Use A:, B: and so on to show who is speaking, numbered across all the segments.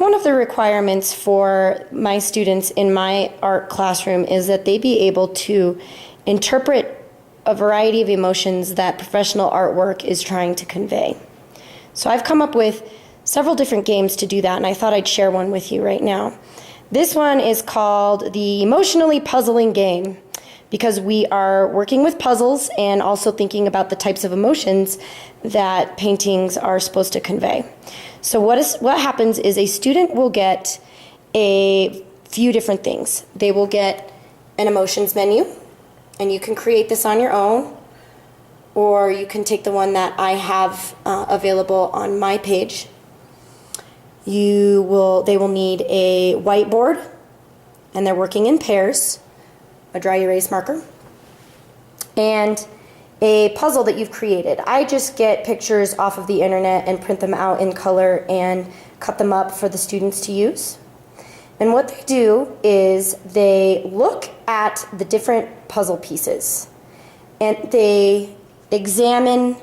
A: One of the requirements for my students in my art classroom is that they be able to interpret a variety of emotions that professional artwork is trying to convey. So I've come up with several different games to do that, and I thought I'd share one with you right now. This one is called the Emotionally Puzzling Game, because we are working with puzzles and also thinking about the types of emotions that paintings are supposed to convey. So what happens is a student will get a few different things. They will get an emotions menu, and you can create this on your own, or you can take the one that I have available on my page. They will need a whiteboard, and they're working in pairs, a dry erase marker, and a puzzle that you've created. I just get pictures off of the internet and print them out in color and cut them up for the students to use. And what they do is they look at the different puzzle pieces and they examine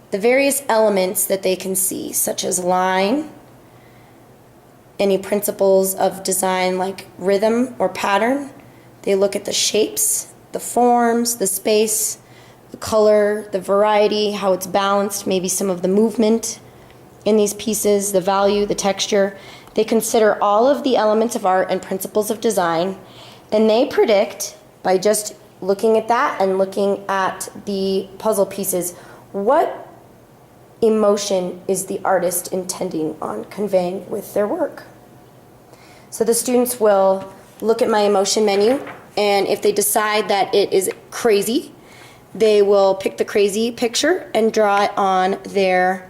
A: the various elements that they can see, such as line, any principles of design like rhythm or pattern. They look at the shapes, the forms, the space, the color, the variety, how it's balanced, maybe some of the movement in these pieces, the value, the texture. They consider all of the elements of art and principles of design, and they predict, by just looking at that and looking at the puzzle pieces, what emotion is the artist intending on conveying with their work. So the students will look at my emotion menu, and if they decide that it is crazy, they will pick the crazy picture and draw it on their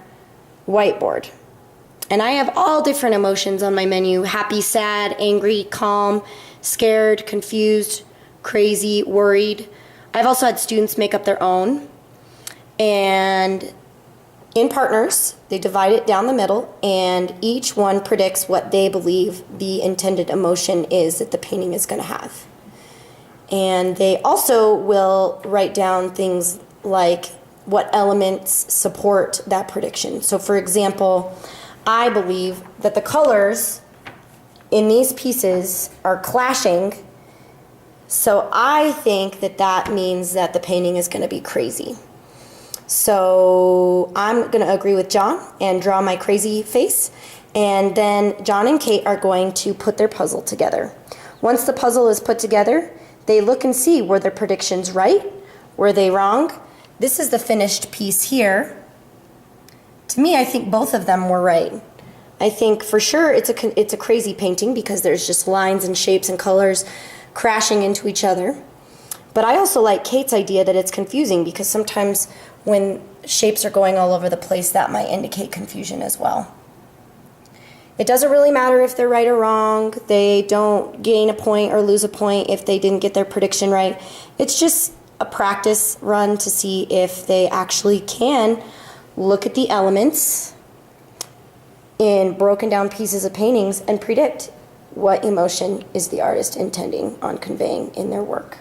A: whiteboard. And I have all different emotions on my menu: happy, sad, angry, calm, scared, confused, crazy, worried. I've also had students make up their own. And in partners, they divide it down the middle, and each one predicts what they believe the intended emotion is that the painting is going to have. And they also will write down things like what elements support that prediction. So for example, I believe that the colors in these pieces are clashing, so I think that that means that the painting is going to be crazy. So I'm going to agree with John and draw my crazy face, and then John and Kate are going to put their puzzle together. Once the puzzle is put together, they look and see, were their predictions right? Were they wrong? This is the finished piece here. To me, I think both of them were right. I think for sure it's a crazy painting because there's just lines and shapes and colors crashing into each other. But I also like Kate's idea that it's confusing, because sometimes when shapes are going all over the place, that might indicate confusion as well. It doesn't really matter if they're right or wrong. They don't gain a point or lose a point if they didn't get their prediction right. It's just a practice run to see if they actually can look at the elements in broken down pieces of paintings and predict what emotion is the artist intending on conveying in their work.